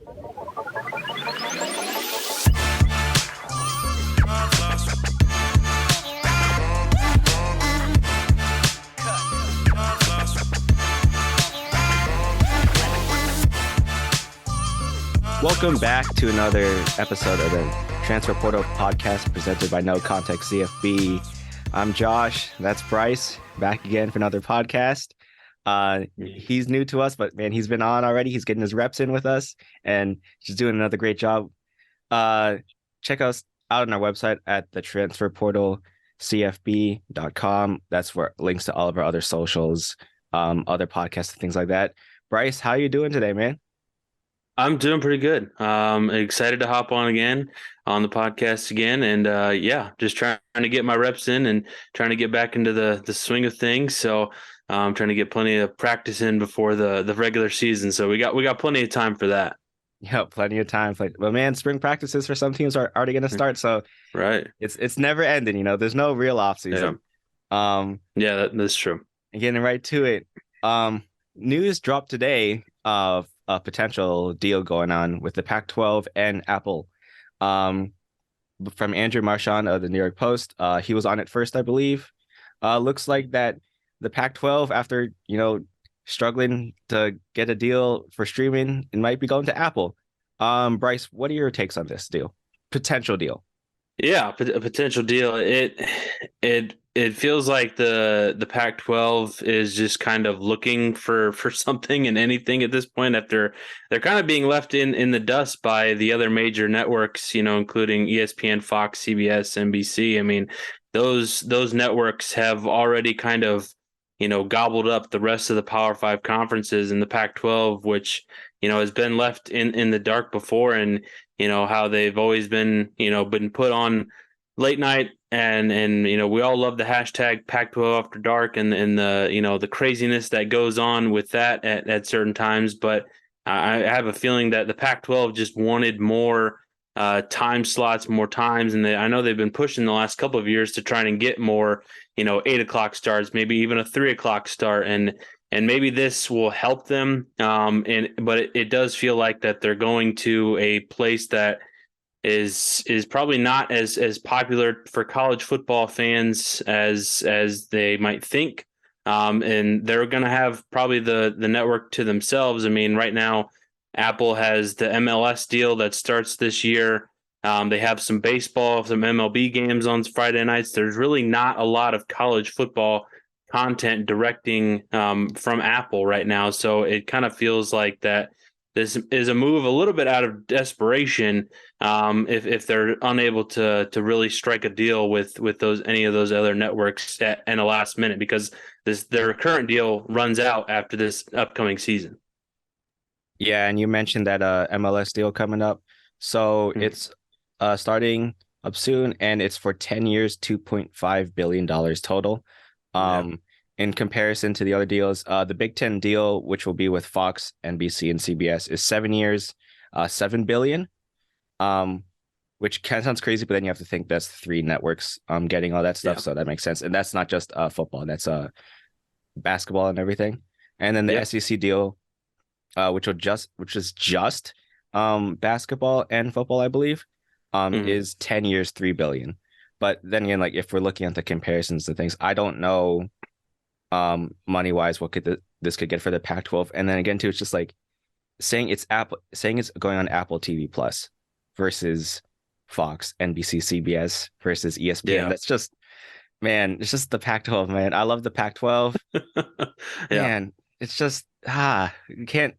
Welcome back to another episode of the Transfer Portal podcast presented by NoContextCFB. I'm Josh. That's Brice, back again for another podcast. He's new to us, but man, he's been on already. He's getting his reps in with us, and he's doing another great job. Check us out on our website at the transferportalcfb.com. That's where links to all of our other socials, other podcasts, and things like that. Brice, how you doing today, man? I'm doing pretty good. Excited to hop on again on the podcast again. And just trying to get my reps in and trying to get back into the swing of things. So I'm trying to get plenty of practice in before the regular season. So we got plenty of time for that. Yeah, plenty of time. But man, spring practices for some teams are already going to start. So right, it's never ending. There's no real off season. That's true. And getting right to it. News dropped today of a potential deal going on with the Pac-12 and Apple. From Andrew Marchand of the New York Post. He was on it first, I believe. Looks like that the Pac-12, after struggling to get a deal for streaming, it might be going to Apple. Brice, what are your takes on this deal? Potential deal. Yeah, a potential deal. It feels like the Pac-12 is just kind of looking for something and anything at this point, after they're kind of being left in the dust by the other major networks, including ESPN, Fox, CBS, NBC. I mean, those networks have already kind of gobbled up the rest of the Power 5 conferences, in the Pac-12, which has been left in the dark before, and how they've always been put on late night, and we all love the hashtag Pac-12 After Dark and the craziness that goes on with that at certain times. But I have a feeling that the Pac-12 just wanted more time slots, more times, and I know they've been pushing the last couple of years to try and get more 8:00 starts, maybe even a 3:00 start, and maybe this will help them. But it does feel like that they're going to a place that is probably not as popular for college football fans as they might think. And they're going to have probably the network to themselves. I mean, right now, Apple has the MLS deal that starts this year. They have some baseball, some MLB games on Friday nights. There's really not a lot of college football content directing from Apple right now. So it kind of feels like that this is a move a little bit out of desperation if they're unable to really strike a deal with any of those other networks in the last minute, because their current deal runs out after this upcoming season. Yeah, and you mentioned that MLS deal coming up. So it's starting up soon, and it's for 10 years, $2.5 billion total. In comparison to the other deals, the Big Ten deal, which will be with Fox, NBC, and CBS, is 7 years, $7 billion, which kind of sounds crazy, but then you have to think that's 3 networks getting all that stuff. Yeah. So that makes sense. And that's not just football, that's basketball and everything. And then the SEC deal, which is just basketball and football, I believe, is 10 years, $3 billion. But then again, like, if we're looking at the comparisons to things, I don't know money wise what this could get for the Pac-12. And then again, too, it's just like saying it's going on Apple TV Plus versus Fox, NBC, CBS versus ESPN. Yeah. That's just, man, it's just the Pac-12, man. I love the Pac-12. Man, it's just you can't.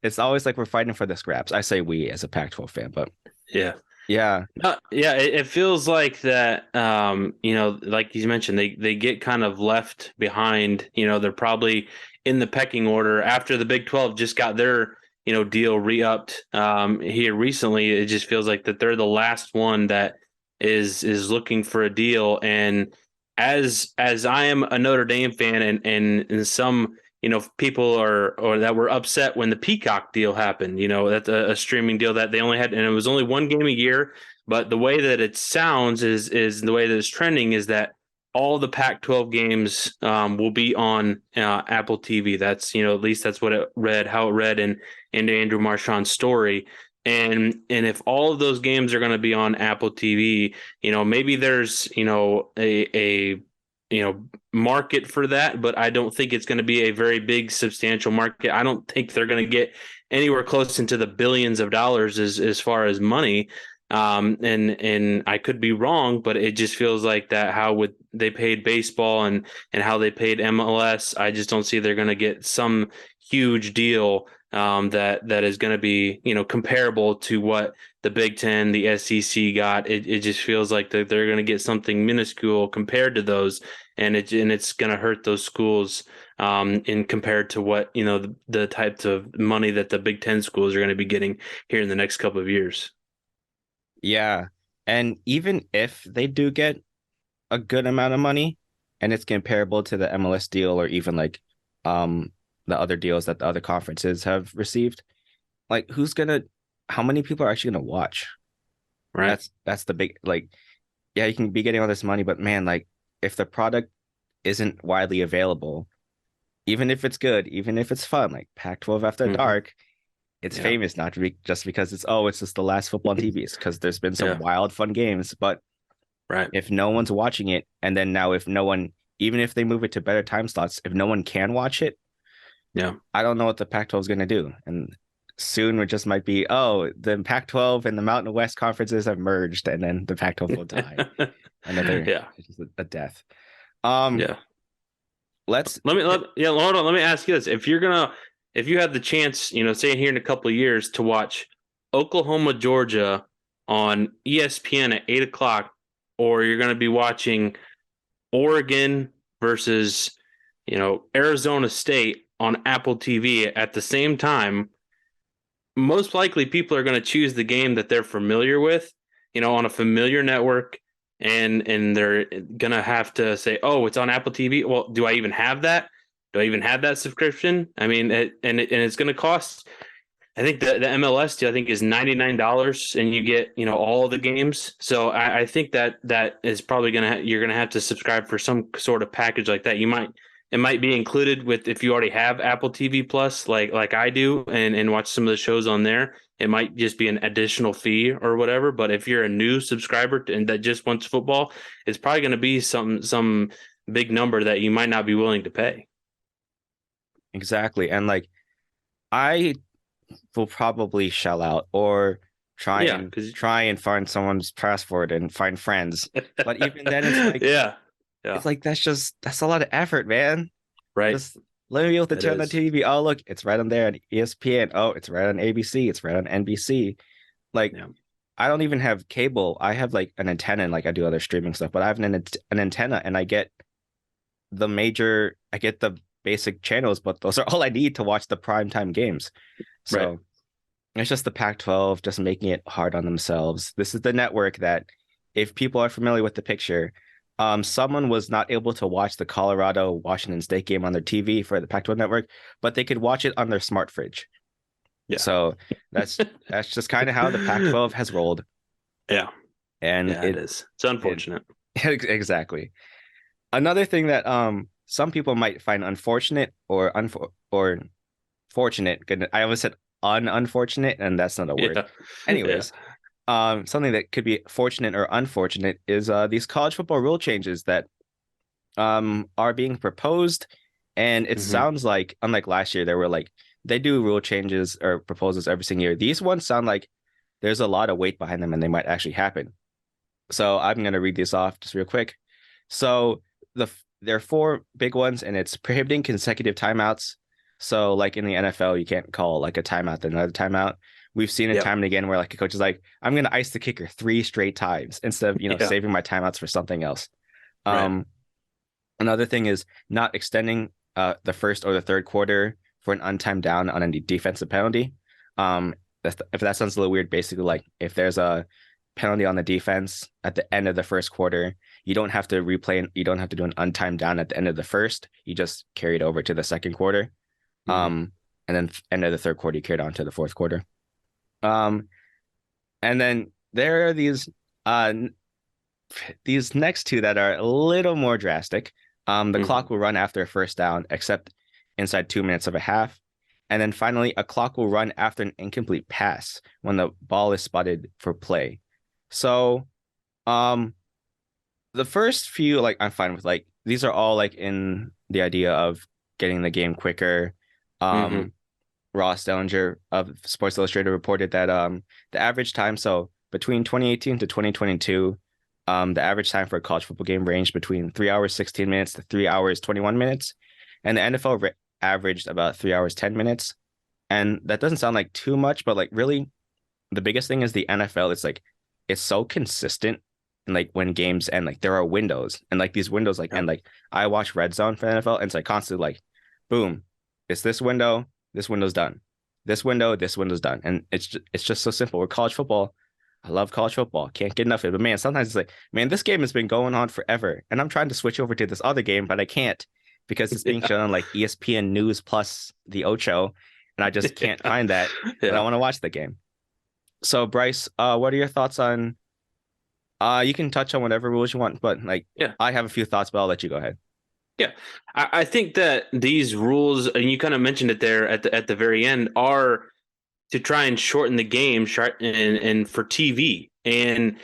It's always like we're fighting for the scraps. I say we as a Pac-12 fan, but yeah. It feels like that. Like you mentioned, they get kind of left behind. They're probably in the pecking order after the Big 12 just got their deal re-upped here recently. It just feels like that they're the last one that is looking for a deal. And as I am a Notre Dame fan, and some people or that were upset when the Peacock deal happened. That's a streaming deal that they only had, and it was only one game a year. But the way that it sounds is the way that it's trending is that all the Pac-12 games will be on Apple TV. That's, at least that's what it read, how it read in Andrew Marchand's story. And if all of those games are going to be on Apple TV, maybe there's, a market for that, but I don't think it's going to be a very big, substantial market. I don't think they're going to get anywhere close into the billions of dollars as far as money. And I could be wrong, but it just feels like that how would they paid baseball and how they paid MLS. I just don't see they're going to get some huge deal that is going to be comparable to what the Big Ten, the SEC got. It just feels like they're going to get something minuscule compared to those, and it's going to hurt those schools in compared to what the types of money that the Big Ten schools are going to be getting here in the next couple of years. Yeah. And even if they do get a good amount of money and it's comparable to the MLS deal or even like the other deals that the other conferences have received, like how many people are actually gonna watch? Right. That's the big like yeah, you can be getting all this money, but man, like if the product isn't widely available, even if it's good, even if it's fun, like Pac-12 After Mm-hmm. Dark, it's Yeah. famous not to be just because it's just the last football on TV. It's because there's been some Yeah. wild fun games, but Right. if no one's watching it, and then now if no one, even if they move it to better time slots, if no one can watch it, Yeah. I don't know what the Pac-12 is going to do. And soon it just might be, oh, the Pac-12 and the Mountain West conferences have merged, and then the Pac-12 will die. Another, Yeah. it's just a death. Um, Yeah. let's Yeah, hold on. Let me ask you this. If you had the chance, say here in a couple of years to watch Oklahoma, Georgia on ESPN at 8 o'clock, or you're going to be watching Oregon versus, Arizona State on Apple TV at the same time, most likely people are going to choose the game that they're familiar with, on a familiar network, and they're going to have to say, "Oh, it's on Apple TV." Well, do I even have that? Do I even have that subscription? I mean, it's going to cost. I think the MLS deal I think is $99, and you get all the games. So I think that is probably you're gonna have to subscribe for some sort of package like that. It might be included with if you already have Apple TV Plus like I do and watch some of the shows on there. It might just be an additional fee or whatever. But if you're a new subscriber and that just wants football, it's probably going to be some big number that you might not be willing to pay. exactly. And like, I will probably shell out or Yeah, because try and find someone's password and find friends. But even then, it's like, yeah, yeah, that's a lot of effort, man. right. Just let me be able to It turn on is. TV. Oh, look, it's right on there on ESPN. Oh, it's right on ABC. It's right on NBC. Like, Yeah. I don't even have cable. I have like an antenna and like I do other streaming stuff, but I have an antenna and I get the basic channels, but those are all I need to watch the primetime games. Right. So it's just the Pac-12 just making it hard on themselves. This is the network that, if people are familiar with the picture, someone was not able to watch the Colorado Washington State game on their TV for the Pac-12 network, but they could watch it on their smart fridge. Yeah. So that's just kind of how the Pac-12 has rolled, Yeah. and Yeah, it is. It's it unfortunate. exactly. Another thing that some people might find unfortunate or fortunate. Good, I almost said unfortunate, and that's not a word. Yeah. Yeah. Anyways, something that could be fortunate or unfortunate is these college football rule changes that are being proposed, and it Hmm. sounds like, unlike last year, there were like they do rule changes or proposals every single year. These ones sound like there's a lot of weight behind them, and they might actually happen. So I'm gonna read this off just real quick. So there are four big ones, and it's prohibiting consecutive timeouts. So like in the NFL, you can't call like a timeout then another timeout. We've seen it Yeah. time and again where like a coach is like, I'm gonna ice the kicker three straight times instead of Yeah. saving my timeouts for something else. Right. Um, Another thing is not extending the first or the third quarter for an untimed down on a defensive penalty. If that sounds a little weird, basically like if there's a penalty on the defense at the end of the first quarter, you don't have to replay and you don't have to do an untimed down at the end of the first. You just carry it over to the second quarter. Hmm. And then end of the third quarter, you carry it on to the fourth quarter. Um, and then there are these these next two that are a little more drastic. The Hmm. clock will run after a first down, except inside 2 minutes of a half. And then finally, a clock will run after an incomplete pass when the ball is spotted for play. So, um, the first few, like, I'm fine with. Like, these are all like in the idea of getting the game quicker. Hmm. Um, Ross Dellinger of Sports Illustrated reported that the average time, so between 2018 to 2022, the average time for a college football game ranged between 3 hours 16 minutes to 3 hours 21 minutes, and the NFL averaged about 3 hours 10 minutes. And that doesn't sound like too much, but like really, the biggest thing is the NFL. It's like it's so consistent, and like when games end, like there are windows, and like these windows like Yep. and like I watch Red Zone for NFL, and it's like constantly like, boom, it's this window's done, this window's done, and it's just so simple. With college football, I love college football, can't get enough of it. But man, sometimes it's like, man, this game has been going on forever, and I'm trying to switch over to this other game, but I can't because it's being shown on like ESPN News plus the Ocho, and I just can't Yeah. find that, but I Yeah. want to watch the game. So Brice, what are your thoughts on you can touch on whatever rules you want, but like Yeah. I have a few thoughts, but I'll let you go ahead. Yeah, I think that these rules, and you kind of mentioned it there at the very end, are to try and shorten the game, and for TV, and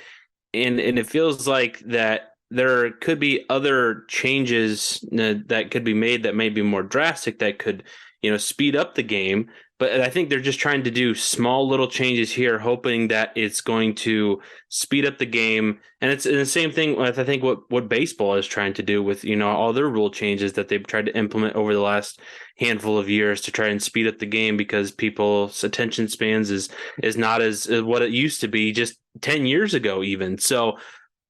it feels like that there could be other changes that could be made that may be more drastic that could speed up the game, but I think they're just trying to do small little changes here, hoping that it's going to speed up the game. And it's the same thing with, I think, what baseball is trying to do with all their rule changes that they've tried to implement over the last handful of years to try and speed up the game, because people's attention spans is not as what it used to be just 10 years ago even. So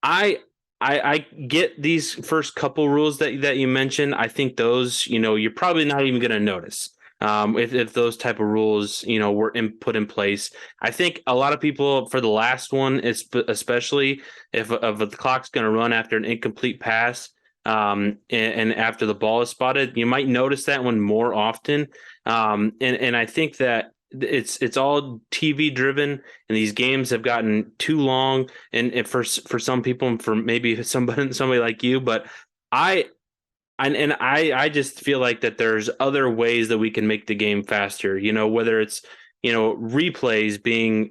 I I get these first couple rules that you mentioned. I think those, you're probably not even going to notice if those type of rules, were put in place. I think a lot of people for the last one, especially if the clock's going to run after an incomplete pass, and after the ball is spotted, you might notice that one more often. And I think that it's all TV driven, and these games have gotten too long, and for some people, and for maybe somebody like you, but I I just feel like that there's other ways that we can make the game faster. Whether it's replays being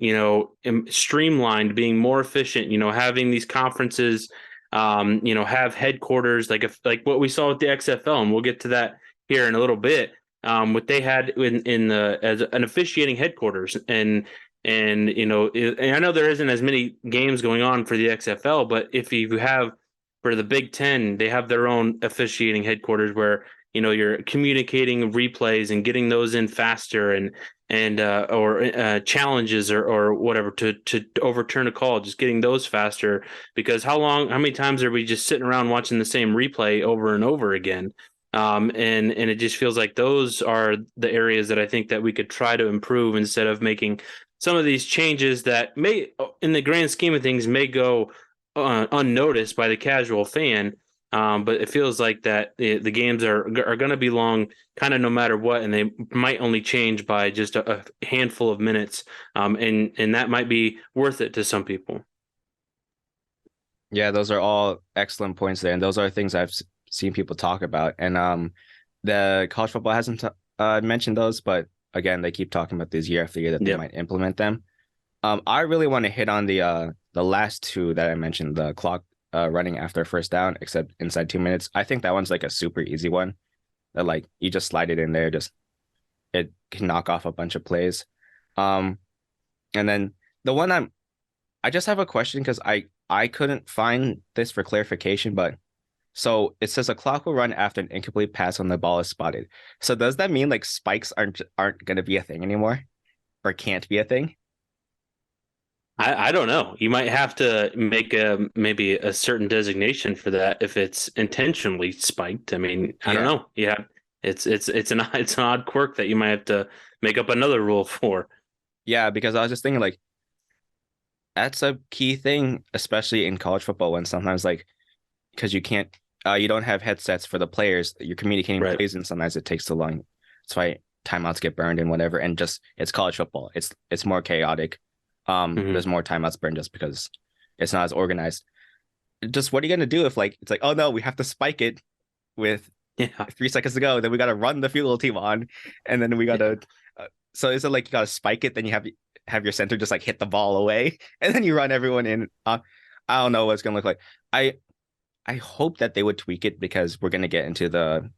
streamlined, being more efficient. Having these conferences, have headquarters like what we saw with the XFL, and we'll get to that here in a little bit. What they had in the as an officiating headquarters, and and I know there isn't as many games going on for the XFL, but if you have for the Big Ten, they have their own officiating headquarters where you're communicating replays and getting those in faster, and or challenges or whatever to overturn a call, just getting those faster. Because how many times are we just sitting around watching the same replay over and over again? And it just feels like those are the areas that I think that we could try to improve, instead of making some of these changes that may, in the grand scheme of things, may go unnoticed by the casual fan. But it feels like that the games are going to be long, kind of no matter what, and they might only change by just a handful of minutes, and that might be worth it to some people. Yeah, those are all excellent points there, and those are things I've seen people talk about. And the college football hasn't mentioned those, but again, they keep talking about these year after year that they Yep. might implement them. I really want to hit on the last two that I mentioned, the clock running after a first down, except inside 2 minutes. I think that one's like a super easy one that like you just slide it in there, just it can knock off a bunch of plays. Um, and then the one I just have a question because I couldn't find this for clarification, but so it says a clock will run after an incomplete pass when the ball is spotted. So does that mean like spikes aren't going to be a thing anymore or can't be a thing? I don't know. You might have to make maybe a certain designation for that if it's intentionally spiked. I mean, I don't Yeah. know. Yeah, it's an it's an odd quirk that you might have to make up another rule for. Yeah, because I was just thinking like that's a key thing, especially in college football when sometimes like because you don't have headsets for the players, you're communicating Right. plays and sometimes it takes too long. That's why timeouts get burned and whatever. And just it's college football. It's more chaotic. Hmm. There's more timeouts burned just because it's not as organized. just what are you gonna do if like it's like, oh no, we have to spike it with Yeah. 3 seconds to go, then we gotta run the field goal team on, and then we Yeah. gotta. So is it like you gotta spike it, then you have your center just like hit the ball away, and then you run everyone in? I don't know what it's gonna look like. I I hope that they would tweak it because we're gonna get into the,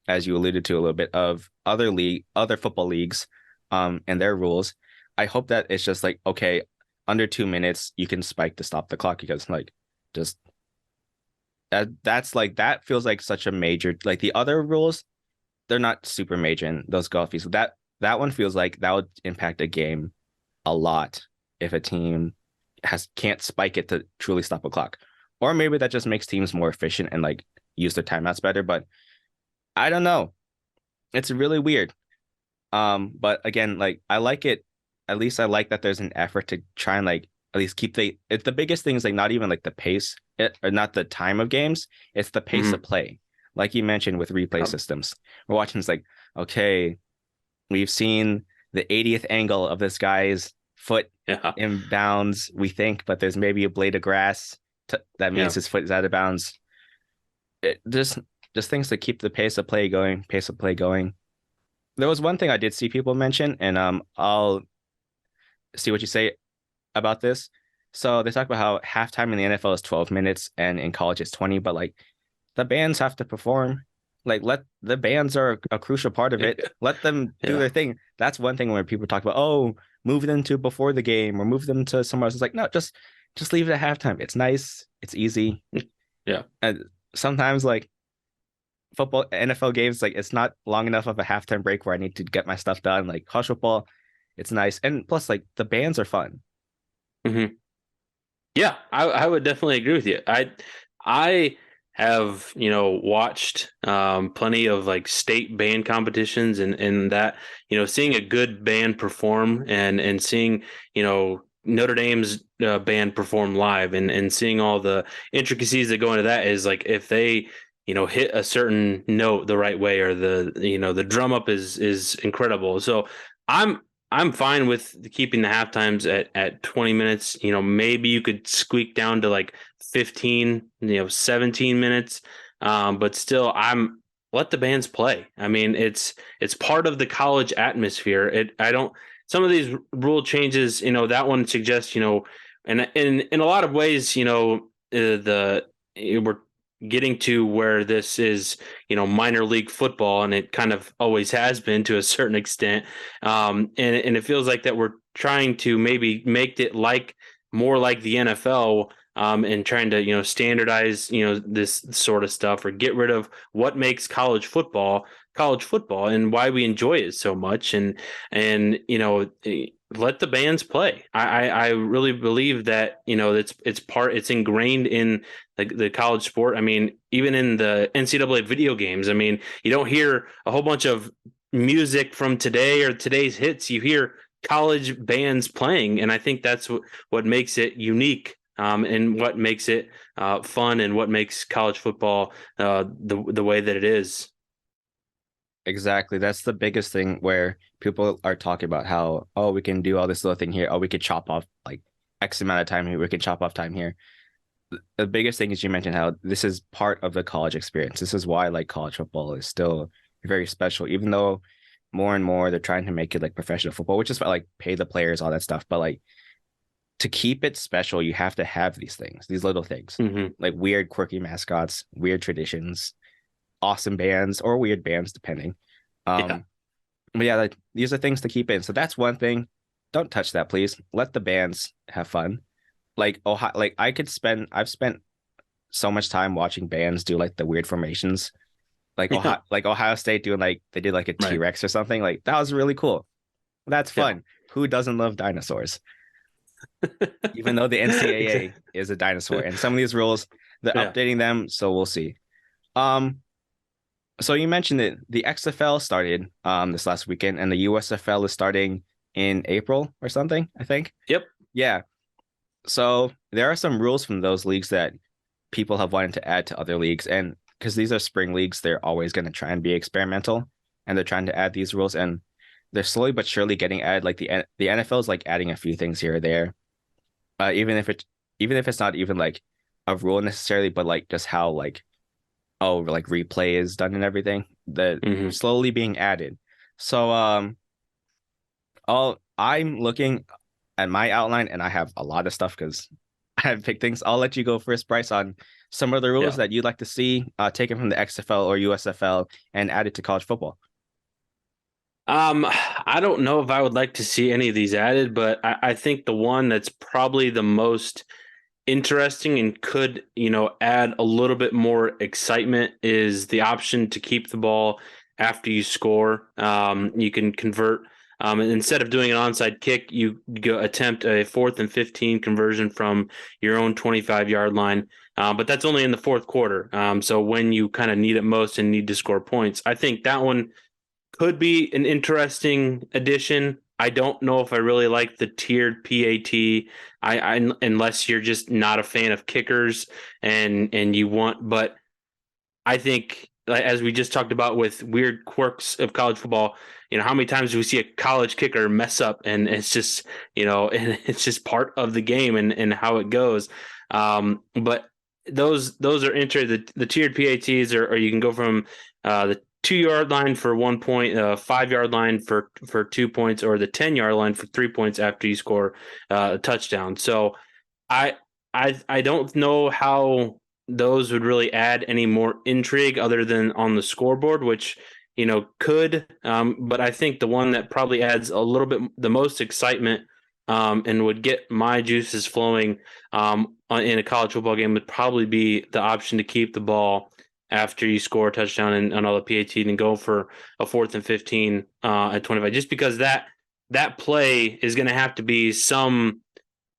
as you alluded to a little bit, of other football leagues, and their rules. I hope that it's just like, okay, under 2 minutes you can spike to stop the clock, because like just that's like that feels like such a major, like the other rules, they're not super major in those golfies. So that one feels like that would impact a game a lot if a team can't spike it to truly stop a clock. Or maybe that just makes teams more efficient and like use their timeouts better. But I don't know. It's really weird. But again, like I like it. At least I like that there's an effort to try and like at least keep the biggest thing is like not even like the pace, or not the time of games, it's the pace Hmm. of play. Like you mentioned with replay systems. We're watching, it's like, okay, we've seen the 80th angle of this guy's foot Yeah. in bounds, we think, but there's maybe a blade of grass that means Yeah. his foot is out of bounds. It just things to keep the pace of play going. There was one thing I did see people mention, and I'll see what you say about this. So they talk about how halftime in the NFL is 12 minutes and in college it's 20, but like the bands have to perform. Like let the bands are a crucial part of it. Let them do Yeah. their thing. That's one thing when people talk about, oh, move them to before the game or move them to somewhere else. It's like, no, just leave it at halftime. It's nice, it's easy. Yeah. And sometimes like football, NFL games, like it's not long enough of a halftime break where I need to get my stuff done. Like college football, it's nice. And plus, like the bands are fun. Hmm. Yeah, I would definitely agree with you. I have, watched plenty of like state band competitions, and that, seeing a good band perform, and seeing, Notre Dame's band perform live, and seeing all the intricacies that go into that is like if they, hit a certain note the right way, or the drum up is incredible. So I'm I'm fine with keeping the half times at 20 minutes. Maybe you could squeak down to like 15, 17 minutes. But still, let the bands play. I mean, it's part of the college atmosphere. I don't, some of these rule changes, that one suggests, and in a lot of ways, we're getting to where this is, minor league football, and it kind of always has been to a certain extent. And it feels like that we're trying to maybe make it like more like the NFL, and trying to, standardize, this sort of stuff, or get rid of what makes college football and why we enjoy it so much. And let the bands play. I really believe that, it's ingrained in the college sport. I mean, even in the NCAA video games, I mean, you don't hear a whole bunch of music from today or today's hits. You hear college bands playing, and I think that's what makes it unique, and what makes it fun, and what makes college football the way that it is. Exactly. That's the biggest thing where people are talking about how, oh, we can do all this little thing here. Oh, we could chop off like X amount of time here. We could chop off time here. The biggest thing is you mentioned how this is part of the college experience. This is why like college football is still very special, even though more and more they're trying to make it like professional football, which is like pay the players, all that stuff. But like to keep it special, you have to have these things, these little things, Hmm. like weird, quirky mascots, weird traditions, awesome bands, or weird bands, depending. Yeah. Um, but yeah, like these are things to keep in. So that's one thing. Don't touch that, please. Let the bands have fun. Like Ohio, like I've spent so much time watching bands do like the weird formations. Yeah. Like Ohio State doing like they did like a Right. T-Rex or something. Like that was really cool. That's Yeah. fun. Who doesn't love dinosaurs? Even though the NCAA is a dinosaur, and some of these rules, they're Yeah. updating them, so we'll see. Um, so you mentioned that the XFL started this last weekend, and the USFL is starting in April or something, I think. Yep. Yeah. So there are some rules from those leagues that people have wanted to add to other leagues, and because these are spring leagues, they're always going to try and be experimental, and they're trying to add these rules, and they're slowly but surely getting added. Like the NFL is like adding a few things here or there, even if it's not even like a rule necessarily, but like just how like like replay is done and everything that Hmm. slowly being added. So I'm looking at my outline and I have a lot of stuff because I have picked things. I'll let you go first, Bryce, on some of the rules Yeah. that you'd like to see taken from the XFL or USFL and added to college football. I don't know if I would like to see any of these added, but I think the one that's probably the most interesting and could, add a little bit more excitement is the option to keep the ball after you score. You can convert, and instead of doing an onside kick, you go attempt a 4th and 15 conversion from your own 25-yard line. But that's only in the fourth quarter. So when you kind of need it most and need to score points, I think that one could be an interesting addition. I don't know if I really like the tiered PAT. Unless you're just not a fan of kickers and you want, but I think as we just talked about with weird quirks of college football, how many times do we see a college kicker mess up and it's just, and it's just part of the game and how it goes. But those are the tiered PATs or you can go from the 2 yard line for 1 point, 5 yard line for 2 points, or the 10 yard line for 3 points after you score a touchdown. So I I don't know how those would really add any more intrigue other than on the scoreboard, which could. But I think the one that probably adds a little bit the most excitement and would get my juices flowing in a college football game would probably be the option to keep the ball after you score a touchdown and all the PAT and go for a 4th and 15 at 25. Just because that play is going to have to be some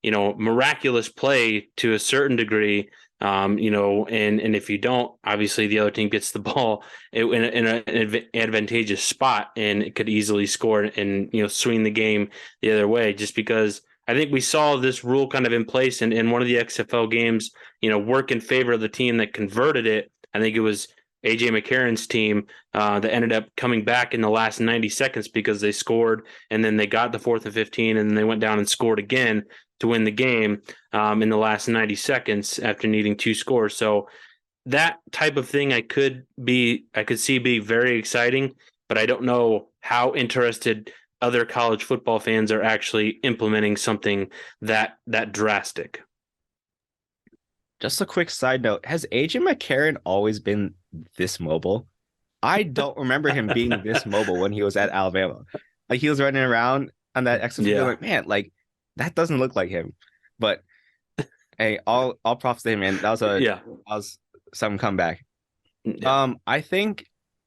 miraculous play to a certain degree. And if you don't, obviously the other team gets the ball in an advantageous spot and it could easily score and swing the game the other way. Just because I think we saw this rule kind of in place in one of the XFL games, work in favor of the team that converted it. I think it was AJ McCarron's team that ended up coming back in the last 90 seconds because they scored and then they got the 4th and 15 and then they went down and scored again to win the game in the last 90 seconds after needing 2 scores. So that type of thing I could see be very exciting, but I don't know how interested other college football fans are actually implementing something that drastic. Just a quick side note, has AJ McCarron always been this mobile? I don't remember him being this mobile when he was at Alabama. Like he was running around on that extra field, Yeah. like, man, like that doesn't look like him. But hey, all props to him, man. Yeah. That was some comeback. Yeah. I think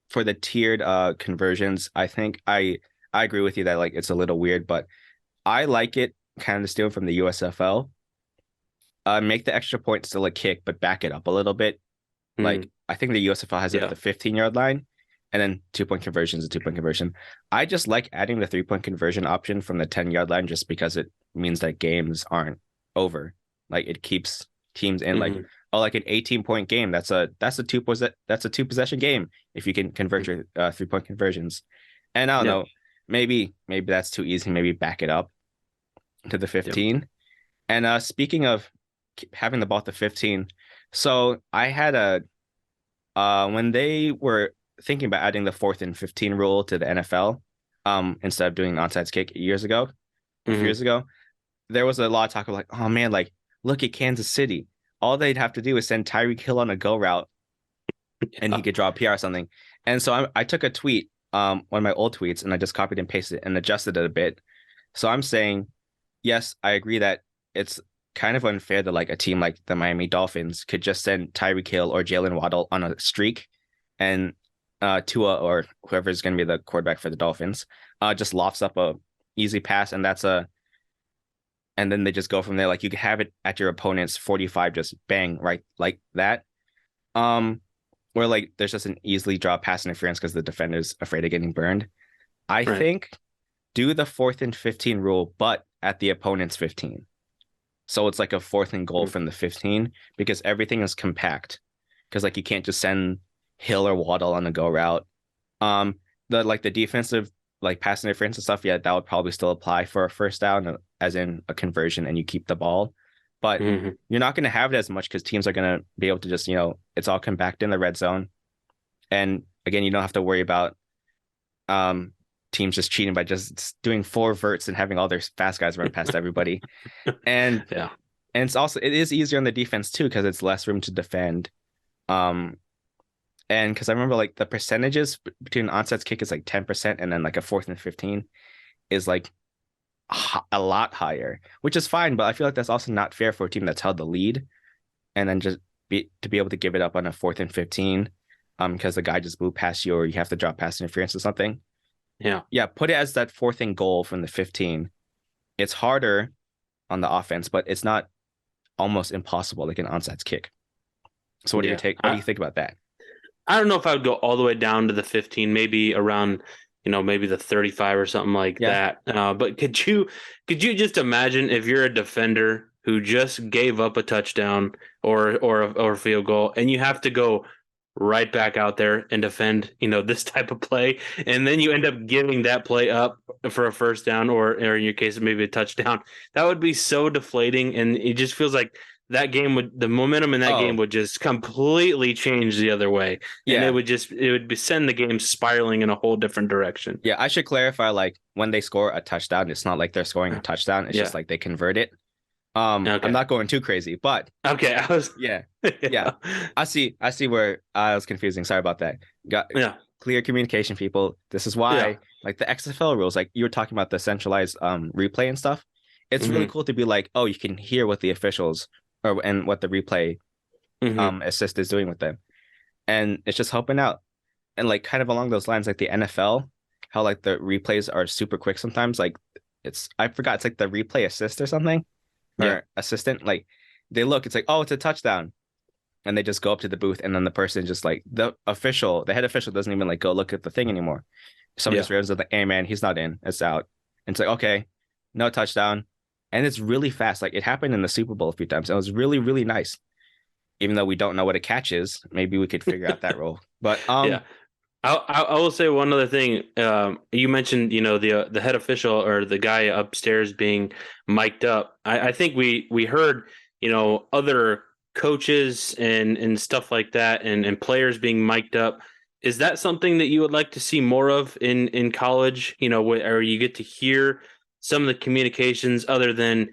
for the tiered conversions, I think I agree with you that like it's a little weird, but I like it kind of stealing from the USFL. Make the extra point still a kick, but back it up a little bit. Like I think the USFL has it at Yeah. the 15-yard line, and then 2 point conversion is a 2 point conversion. I just like adding the 3 point conversion option from the 10-yard line just because it means that games aren't over. Like it keeps teams in like Mhm. like an 18-point game. That's a two possession game if you can convert your 3 point conversions. And I don't Yep. know, maybe that's too easy. Maybe back it up to the Yep. 15. And speaking of having the ball at the 15, so I had a when they were thinking about adding the 4th and 15 rule to the NFL, instead of doing an onside kick a few Mhm. years ago, there was a lot of talk of like, oh man, like look at Kansas City. All they'd have to do is send Tyreek Hill on a go route and he Yeah. could draw a PR or something. And so I took a tweet, one of my old tweets, and I just copied and pasted it and adjusted it a bit. So I'm saying, yes, I agree that it's kind of unfair that like a team like the Miami Dolphins could just send Tyreek Hill or Jalen Waddle on a streak, and Tua or whoever is going to be the quarterback for the Dolphins just lofts up a easy pass, and then they just go from there. Like you can have it at your opponent's 45, just bang right like that. Um, where like there's just an easily draw pass interference because the defender's afraid of getting burned. I Right. think do the 4th and 15 rule, but at the opponent's 15. So it's like a 4th and goal from the 15 because everything is compact. Because like you can't just send Hill or Waddle on a go route. The defensive like pass interference and stuff, yeah, that would probably still apply for a first down, as in a conversion, and you keep the ball. but Mhm. you're not going to have it as much because teams are going to be able to just, it's all compact in the red zone. And again, you don't have to worry about um, teams just cheating by just doing four verts and having all their fast guys run past everybody. And Yeah. it is easier on the defense too because it's less room to defend. Um, and because I remember like the percentages between onside kick is like 10%, and then like a 4th and 15 is like a lot higher, which is fine. But I feel like that's also not fair for a team that's held the lead and then just be able to give it up on a 4th and 15, because the guy just blew past you or you have to drop pass interference or something. Yeah. Yeah, put it as that 4th and goal from the 15. It's harder on the offense, but it's not almost impossible like an onside kick. So what do you Yeah. take? What do you think about that? I don't know if I would go all the way down to the 15, maybe around, maybe the 35 or something like Yeah. that. But could you just imagine if you're a defender who just gave up a touchdown or a field goal, and you have to go right back out there and defend, this type of play, and then you end up giving that play up for a first down or in your case maybe a touchdown. That would be so deflating, and it just feels like the momentum in that game Oh, would just completely change the other way, and yeah. send the game spiraling in a whole different direction. Yeah, I should clarify like when they score a touchdown, it's not like they're scoring a touchdown. It's just Yeah. like they convert it. I'm Okay. not going too crazy, but Okay. I was. yeah. Yeah. Yeah. I see where I was confusing. Sorry about that. Got Yeah. clear communication, people. This is Yeah. why like the XFL rules, like you were talking about the centralized replay and stuff. It's really Hmm. cool to be like, oh, you can hear what the officials and what the replay Hmm. assist is doing with them. And it's just helping out. And like kind of along those lines, like the NFL, how like the replays are super quick sometimes. Like I forgot, it's like the replay assist or something, Yeah. or assistant. Like they look, it's like, oh, it's a touchdown. And they just go up to the booth, and then the person just like the head official doesn't even like go look at the thing anymore. Someone Yeah. just revs like, hey man, he's not in, it's out. And it's like, okay, no touchdown. And it's really fast. Like it happened in the Super Bowl a few times. It was really, really nice. Even though we don't know what a catch is, maybe we could figure out that role. But Yeah. I will say one other thing. You mentioned, the head official or the guy upstairs being mic'd up. I think we heard, other coaches and stuff like that, and players being mic'd up. Is that something that you would like to see more of in college? Where you get to hear some of the communications other than,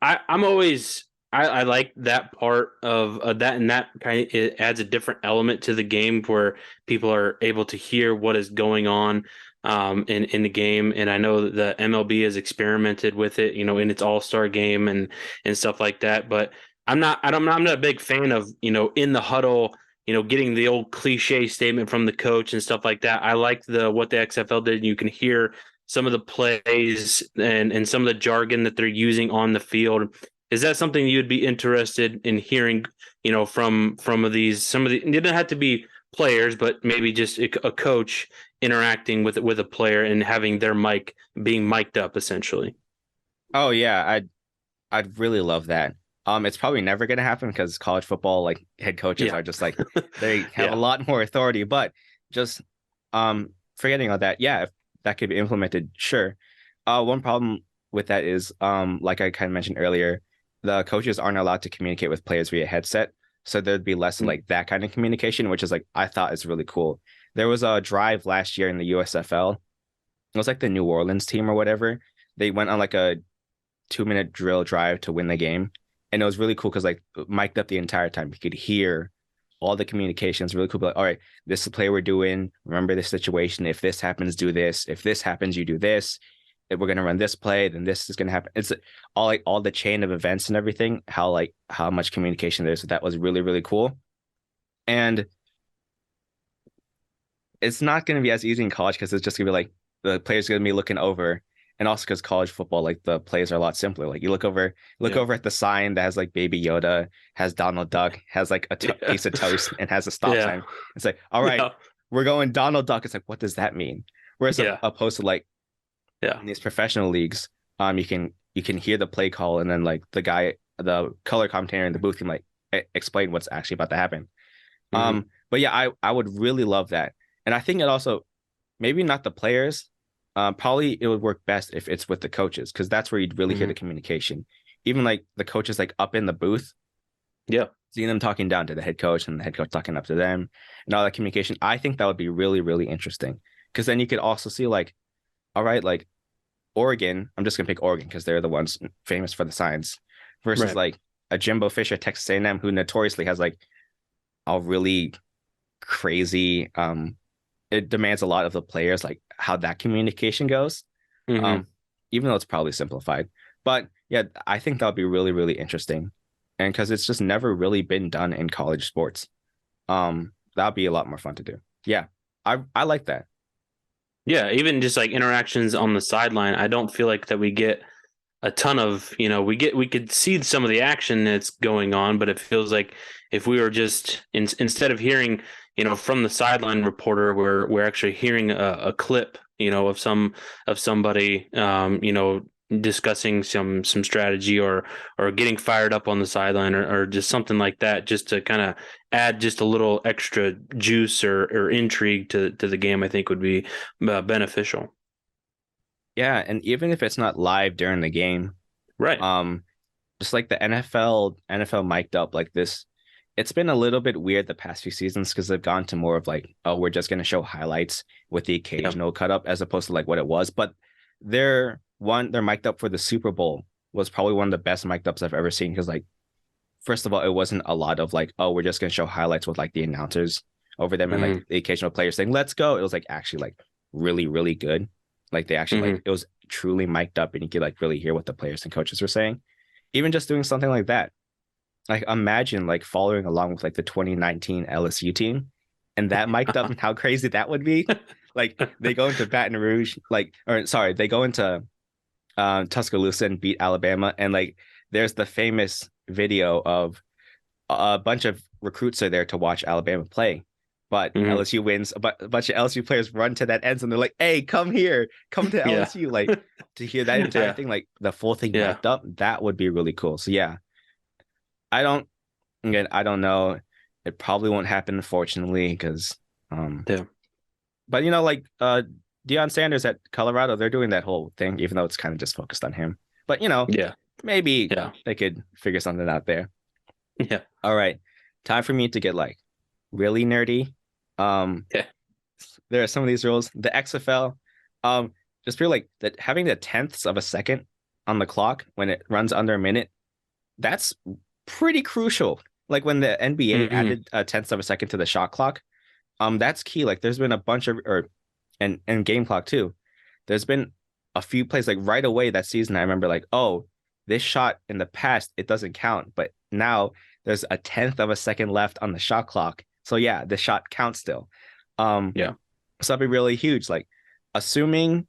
I'm always. I like that part of that, and that kind of it adds a different element to the game where people are able to hear what is going on in the game. And I know that the MLB has experimented with it, in its All-Star game and stuff like that. But I'm not a big fan of, in the huddle, getting the old cliche statement from the coach and stuff like that. I like what the XFL did. You can hear some of the plays and some of the jargon that they're using on the field. Is that something you'd be interested in hearing, from some of the, it didn't have to be players, but maybe just a coach interacting with a player and having their mic being mic'd up essentially. oh yeah, I'd really love that. It's probably never gonna happen because college football, like head coaches Yeah. are just like they have a Yeah. lot more authority, but just forgetting all that, yeah, if that could be implemented, sure. One problem with that is like I kind of mentioned earlier, the coaches aren't allowed to communicate with players via headset. So there'd be less of like that kind of communication, which is like I thought is really cool. There was a drive last year in the USFL. It was like the New Orleans team or whatever. They went on like a 2-minute drill drive to win the game. And it was really cool because like mic'd up the entire time. You could hear all the communications. Really cool. Like, all right, this is the play we're doing. Remember this situation. If this happens, do this. If this happens, you do this. If we're gonna run this play, then this is gonna happen. It's all the chain of events and everything. How much communication there is. So that was really, really cool. And it's not gonna be as easy in college because it's just gonna be like the players gonna be looking over, and also because college football, like the plays are a lot simpler. Like you look Yeah. over at the sign that has like Baby Yoda, has Donald Duck, has like a Yeah. piece of toast, and has a stop Yeah. sign. It's like, all right, Yeah. we're going Donald Duck. It's like, what does that mean? Whereas Yeah. opposed to like Yeah. in these professional leagues, you can hear the play call, and then like the color commentator in the booth can like explain what's actually about to happen. Hmm. But yeah, I would really love that. And I think it also, maybe not the players, probably it would work best if it's with the coaches because that's where you'd really hear Hmm. the communication. even like the coaches like up in the booth, Yeah. seeing them talking down to the head coach and the head coach talking up to them and all that communication. I think that would be really, really interesting because then you could also see like, all right, like Oregon, I'm just gonna pick Oregon because they're the ones famous for the science versus Right. like a Jimbo Fisher, Texas A&M, who notoriously has like a really crazy it demands a lot of the players, like how that communication goes. Mm-hmm. Um, even though it's probably simplified. But yeah, I think that would be really, really interesting. And because it's just never really been done in college sports. That'd be a lot more fun to do. Yeah, I like that. Yeah, even just like interactions on the sideline, I don't feel like that we get a ton of, we could see some of the action that's going on, but it feels like if we were just instead of hearing, from the sideline reporter, we're actually hearing a clip, of somebody, discussing some strategy or getting fired up on the sideline or just something like that, just to kind of add just a little extra juice or intrigue to the game. I think would be beneficial. Yeah, and even if it's not live during the game, Right. um, just like the NFL mic'd up like this. It's been a little bit weird the past few seasons because they've gone to more of like, oh, we're just gonna show highlights with the Yeah. occasional cut up as opposed to like what it was. But they're mic'd up for the Super Bowl was probably one of the best mic'd ups I've ever seen because like first of all, it wasn't a lot of like, oh, we're just gonna show highlights with like the announcers over them and like Hmm. the occasional players saying, let's go. It was like actually like really, really good. Like they actually like Hmm. it was truly mic'd up and you could like really hear what the players and coaches were saying. Even just doing something like that. Like imagine like following along with like the 2019 LSU team and that mic'd up and how crazy that would be. Like they go into Baton Rouge, like or sorry, they go into Tuscaloosa and beat Alabama. And like there's the famous video of a bunch of recruits are there to watch Alabama play. But Hmm. LSU wins. But a bunch of LSU players run to that end zone. They're like, "Hey, come here, come to Yeah. LSU!" Like to hear that entire Yeah. thing, like the full thing Yeah. mic'd up. That would be really cool. So yeah, I don't. Again, I don't know. It probably won't happen, unfortunately, because um. Yeah. But like Deion Sanders at Colorado, they're doing that whole thing, even though it's kind of just focused on him. But Yeah. maybe Yeah. they could figure something out there. Yeah. All right, time for me to get like really nerdy. Um, Yeah. there are some of these rules. The XFL, just feel like that having the tenths of a second on the clock when it runs under a minute, that's pretty crucial. Like when the NBA Hmm. added a tenth of a second to the shot clock, that's key. Like there's been a bunch of and game clock too. There's been a few plays like right away that season. I remember like, oh, this shot in the past it doesn't count, but now there's a tenth of a second left on the shot clock. So yeah, the shot counts still. Um, Yeah. so that'd be really huge. Like assuming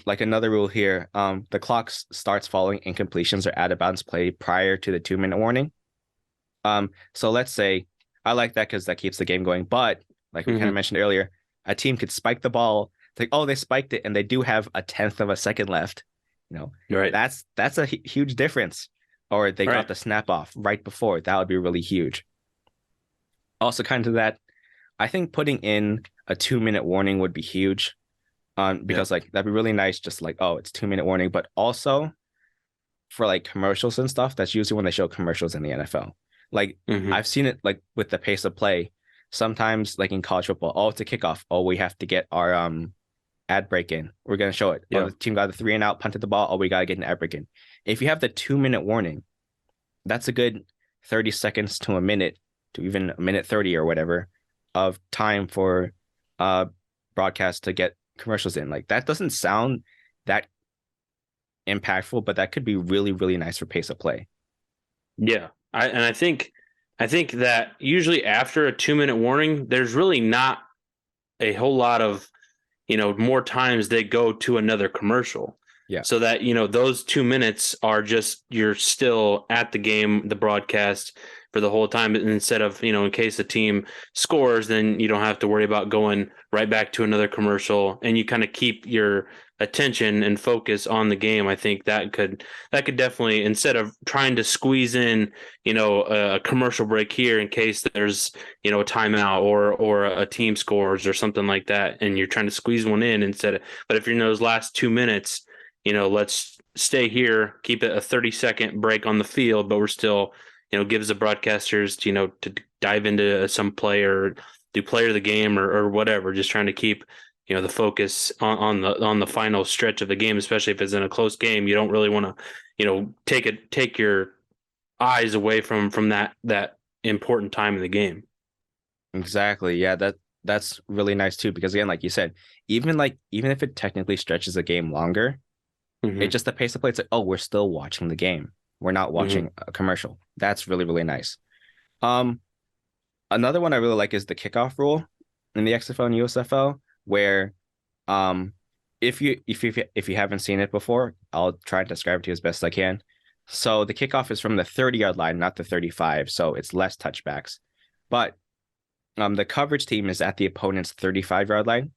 like another rule here, the clock starts following incompletions or out of bounds play prior to the 2 minute warning. So let's say I like that because that keeps the game going. But like we kind of Hmm. mentioned earlier, a team could spike the ball. It's like, oh, they spiked it, and they do have a tenth of a second left. Right. That's a huge difference. Or they got Right. the snap off right before. That would be really huge. Also, kind of that, I think putting in a 2 minute warning would be huge. Yeah. Because like that'd be really nice, just like, oh, it's 2 minute warning, but also for like commercials and stuff, that's usually when they show commercials in the NFL. Like Hmm. I've seen it like with the pace of play. Sometimes like in college football, oh, it's a kickoff. Oh, we have to get our ad break in. We're gonna show it. Oh, Yeah. the team got the three and out, punted the ball. Oh, we gotta get an ad break in. If you have the 2 minute warning, that's a good 30 seconds to a minute to even a minute 30 or whatever of time for uh broadcast to get commercials in. Like that doesn't sound that impactful, but that could be really, really nice for pace of play. Yeah. I think that usually after a 2 minute warning, there's really not a whole lot of, more times they go to another commercial. Yeah. So that, those 2 minutes are just, you're still at the game, the broadcast for the whole time. And instead of, in case the team scores, then you don't have to worry about going right back to another commercial and you kind of keep your attention and focus on the game. I think that could definitely, instead of trying to squeeze in, a commercial break here in case there's, a timeout or a team scores or something like that, and you're trying to squeeze one in but if you're in those last 2 minutes, let's stay here, keep it a 30-second break on the field, but we're still, gives the broadcasters, to dive into some play or do player of the game or whatever, just trying to keep, the focus on the final stretch of the game, especially if it's in a close game. You don't really want to, take your eyes away from that important time in the game. Exactly. Yeah, that's really nice too, because again, like you said, even if it technically stretches the game longer, it Mm-hmm. just the pace of play, it's like, oh, we're still watching the game. We're not Mm-hmm. watching a commercial. That's really, really nice. Um, Another one I really like is the kickoff rule in the XFL and USFL, where um if you haven't seen it before, I'll try and describe it to you as best I can. So the kickoff is from the 30-yard line, not the 35, so it's less touchbacks. But the coverage team is at the opponent's 35-yard line,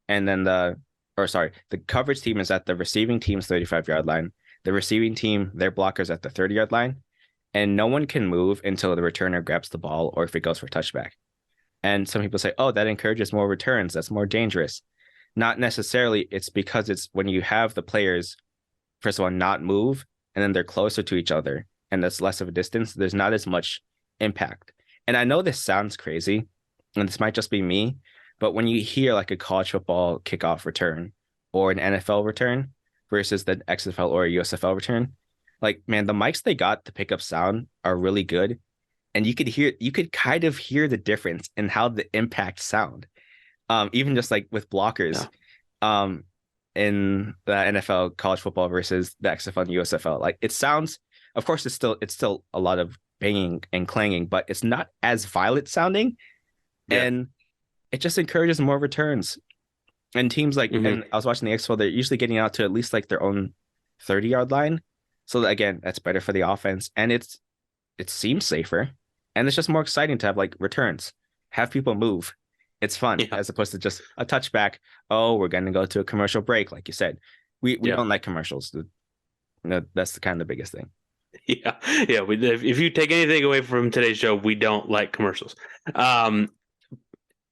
and then the coverage team is at the receiving team's 35-yard line. The receiving team, their blockers at the 30-yard line, and no one can move until the returner grabs the ball or if it goes for touchback. And some people say, oh, that encourages more returns. That's more dangerous. Not necessarily. It's because it's when you have the players, first of all, not move, and then they're closer to each other, and that's less of a distance. There's not as much impact. And I know this sounds crazy, and this might just be me, but when you hear like a college football kickoff return or an NFL return versus the XFL or a USFL return, like man, the mics they got to pick up sound are really good, and you could kind of hear the difference in how the impact sound. Even just like with blockers, Yeah. um, in the NFL, college football versus the XFL and USFL, like it sounds. Of course, it's still a lot of banging and clanging, but it's not as violent sounding, Yeah. and it just encourages more returns. And teams like, Mm-hmm. and I was watching the XFL, they're usually getting out to at least like their own 30-yard line. So again, that's better for the offense, and it seems safer, and it's just more exciting to have like returns, have people move. It's fun Yeah. as opposed to just a touchback. Oh, we're gonna go to a commercial break, like you said. We Yeah. don't like commercials. That's the kind of the biggest thing. Yeah. Yeah. If you take anything away from today's show, we don't like commercials. Um,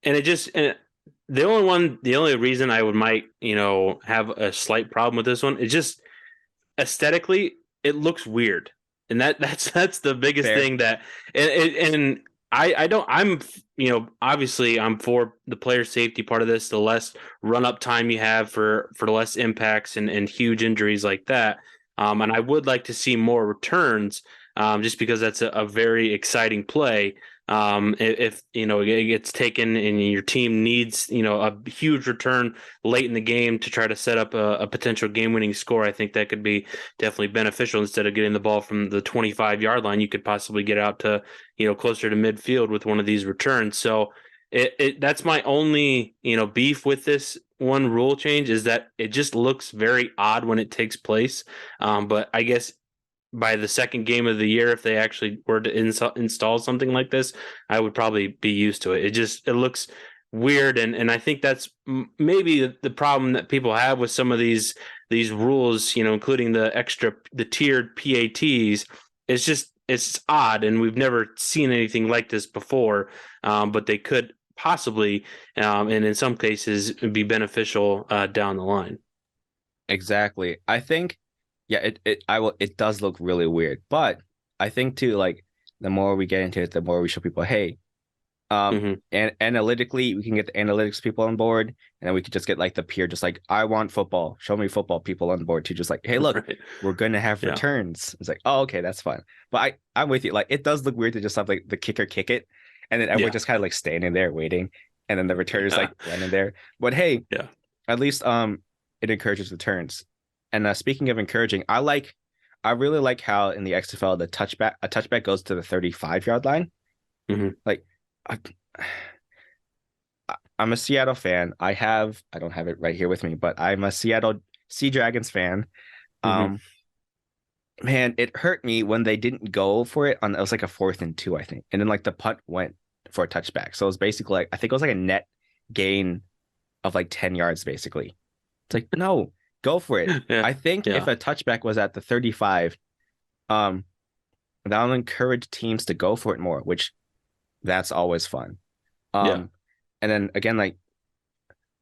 and the only reason I might, have a slight problem with this one is just aesthetically, it looks weird, and that's the biggest Fair. thing that, and I don't, obviously I'm for the player safety part of this. The less run up time you have for less impacts and huge injuries like that, and I would like to see more returns, just because that's a very exciting play. If it gets taken and your team needs a huge return late in the game to try to set up a potential game-winning score, I think that could be definitely beneficial. Instead of getting the ball from the 25-yard line, you could possibly get out to closer to midfield with one of these returns. So that's my only beef with this one rule change, is that it just looks very odd when it takes place. But I guess by the second game of the year, if they actually were to install something like this, I would probably be used to it. It looks weird, and I think that's maybe the problem that people have with some of these rules, including the tiered PATs. It's odd, and we've never seen anything like this before. But they could possibly, and in some cases, be beneficial down the line. Exactly. I think, yeah, it does look really weird, but I think too, like the more we get into it, the more we show people, hey, Hmm. and analytically, we can get the analytics people on board, and then we could just get like the peer, just like I want football, show me football people on board to just like, hey, look, Right. we're gonna have Yeah. returns. It's like, oh, okay, that's fun. But I'm with you. Like, it does look weird to just have like the kicker kick it, and then everyone Yeah. just kind of like standing there waiting, and then the return is Yeah. like running there. But hey, Yeah. at least it encourages returns. And speaking of encouraging, I really like how in the XFL a touchback goes to the 35-yard line. Hmm. Like I, I'm a Seattle fan. I don't have it right here with me, but I'm a Seattle Sea Dragons fan. Hmm. Um Man, it hurt me when they didn't go for it on it was like a 4th and 2, I think. And then like the punt went for a touchback. So it was basically like I think it was like a net gain of like 10 yards basically. It's like, no, go for it. Yeah. I think if Yeah. a touchback was at the 35, um, that'll encourage teams to go for it more, which that's always fun. Yeah. Um, and then again, like,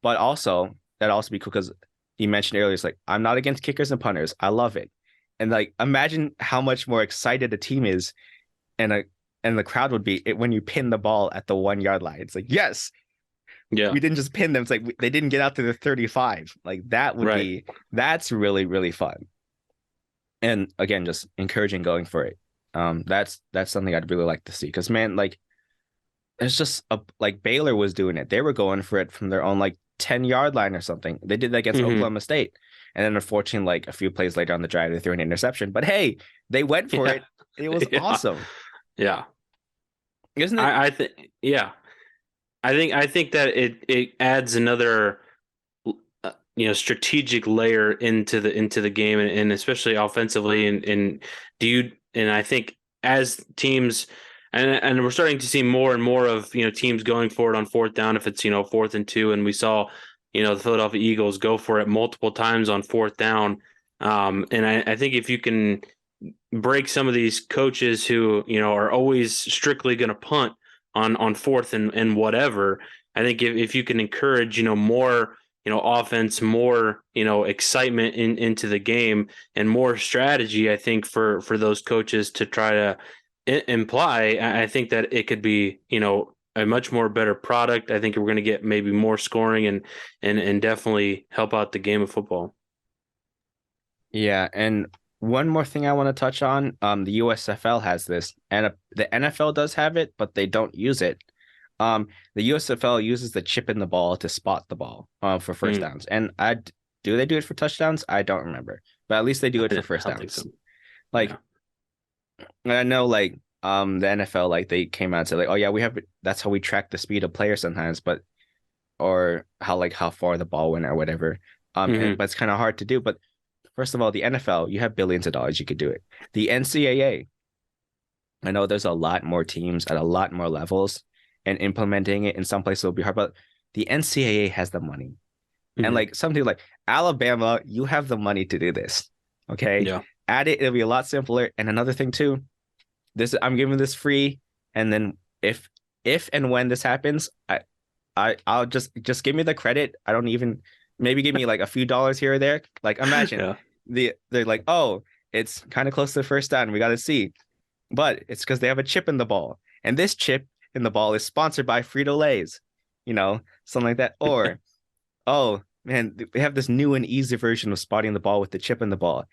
but also that'd also be cool because he mentioned earlier, it's like, I'm not against kickers and punters. I love it. And like, imagine how much more excited a team is and a and the crowd would be when you pin the ball at the 1 yard line. It's like, yes, Yeah. we didn't just pin them. It's like they didn't get out to the 35. Like Right. that's really, really fun. And again, just encouraging going for it. That's something I'd really like to see. Because man, like it's just like Baylor was doing it. They were going for it from their own like 10 yard line or something. They did that against Hmm. Oklahoma State. And then unfortunately, like a few plays later on the drive, they threw an interception. But hey, they went for Yeah. it. It was Yeah. awesome. Yeah. Isn't it? I think yeah. I think that it adds another strategic layer into the game, and especially offensively, and do you and I think as teams, and we're starting to see more and more of teams going for it on fourth down if it's 4th and 2, and we saw the Philadelphia Eagles go for it multiple times on fourth down. And I think if you can break some of these coaches who are always strictly going to punt on fourth and whatever. I think if you can encourage more offense, more excitement into the game, and more strategy, I think for those coaches to try to imply, I think that it could be a much more better product. I think we're going to get maybe more scoring and definitely help out the game of football. Yeah, and one more thing I want to touch on, the USFL has this, and the NFL does have it, but they don't use it. The USFL uses the chip in the ball to spot the ball, for first Mm, downs, and do they do it for touchdowns? I don't remember, but at least they do it for I first don't think downs. so. Like, Yeah. I know, like, the NFL, like, they came out and said, like, oh yeah, that's how we track the speed of players sometimes, but or how far the ball went or whatever. Hmm. But it's kind of hard to do. But first of all, the NFL, you have billions of dollars, you could do it. The NCAA, I know there's a lot more teams at a lot more levels, and implementing it in some places will be hard, but the NCAA has the money. And Hmm. like something like Alabama, you have the money to do this. Okay. Yeah. Add it, it'll be a lot simpler. And another thing too, this I'm giving this free. And then if and when this happens, I'll just give me the credit. I don't even maybe give me like a few dollars here or there. Like imagine Yeah. they're like, oh, it's kind of close to the first down. We got to see, but it's because they have a chip in the ball, and this chip in the ball is sponsored by Frito Lay's, something like that. Or oh man, they have this new and easy version of spotting the ball with the chip in the ball.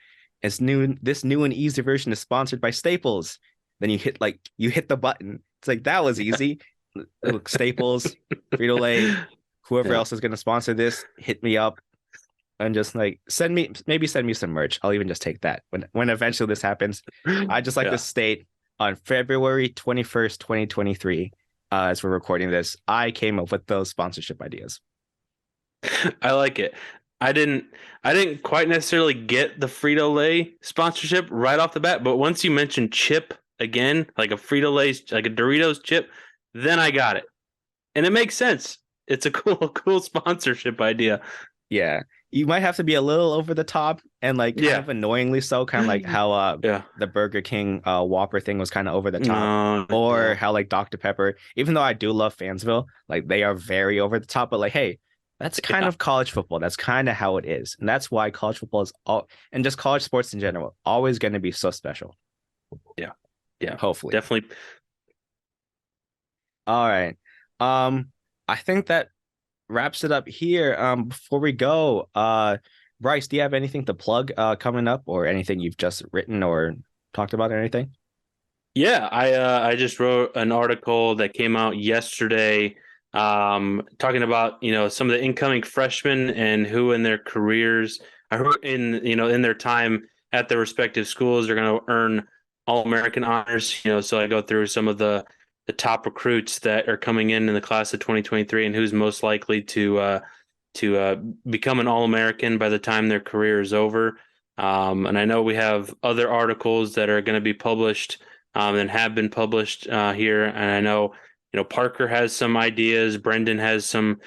This new and easy version is sponsored by Staples. Then you hit the button. It's like that was easy. Look, Staples, Frito Lay, whoever Yeah. else is going to sponsor this, hit me up and just like send me some merch. I'll even just take that when eventually this happens. I just like to Yeah. state on February 21st, 2023, as we're recording this, I came up with those sponsorship ideas. I like it. I didn't I didn't quite necessarily get the Frito-Lay sponsorship right off the bat, but once you mentioned chip again, like a Frito-Lay, like a Doritos chip, then I got it. And it makes sense. It's a cool cool sponsorship idea. Yeah. You might have to be a little over the top and like kind Yeah. of annoyingly so, kind of like how Yeah. the Burger King Whopper thing was kind of over the top. No, Or yeah. how like Dr. Pepper, even though I do love Fansville, like they are very over the top, but like, hey, that's kind Yeah. of college football. That's kind of how it is. And that's why college football is all and just college sports in general, always going to be so special. Yeah. Yeah. Hopefully. Definitely. All right. Um, I think that wraps it up here. Before we go, Brice, do you have anything to plug coming up or anything you've just written or talked about or anything? Yeah, I just wrote an article that came out yesterday, talking about some of the incoming freshmen and who in their careers, who in their time at their respective schools are going to earn All American honors. So I go through some of the top recruits that are coming in the class of 2023 and who's most likely to become an All American by the time their career is over. And I know we have other articles that are going to be published and have been published here. And I know, Parker has some ideas. Brendan has some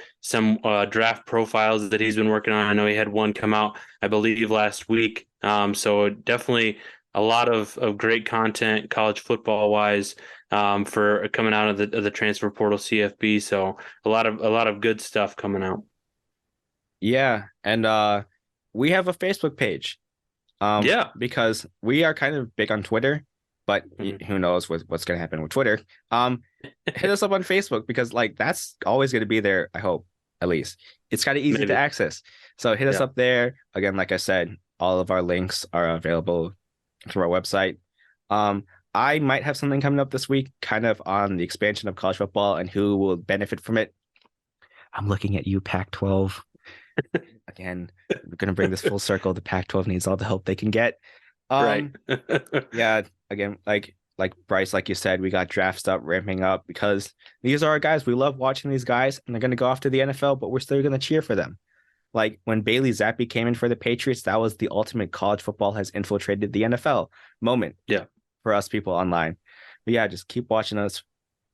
draft profiles that he's been working on. I know he had one come out, I believe, last week. So definitely a lot of great content, college football wise, for coming out of the transfer portal CFB. So a lot of good stuff coming out. Yeah, and we have a Facebook page. Yeah. Because we are kind of big on Twitter, but who knows what's going to happen with Twitter. Hit us up on Facebook because like that's always going to be there. I hope, at least it's kind of easy to access. So hit us up there. Again, like I said, all of our links are available through our website. I might have something coming up this week, kind of on the expansion of college football and who will benefit from it. I'm looking at you, Pac-12. Again, we're going to bring this full circle. The Pac-12 needs all the help they can get. Right. Yeah. Again, like Brice, like you said, we got draft stuff ramping up because these are our guys. We love watching these guys, and they're going to go off to the NFL, but we're still going to cheer for them. Like when Bailey Zappi came in for the Patriots, that was the ultimate college football has infiltrated the NFL moment. Yeah. For us people online. But yeah, just keep watching us.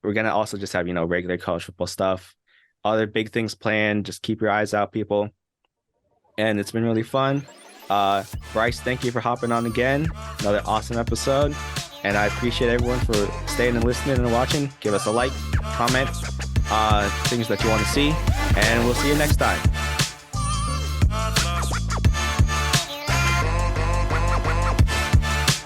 We're going to also just have, regular college football stuff. Other big things planned. Just keep your eyes out, people. And it's been really fun. Brice, thank you for hopping on again. Another awesome episode. And I appreciate everyone for staying and listening and watching. Give us a like, comment, things that you want to see. And we'll see you next time.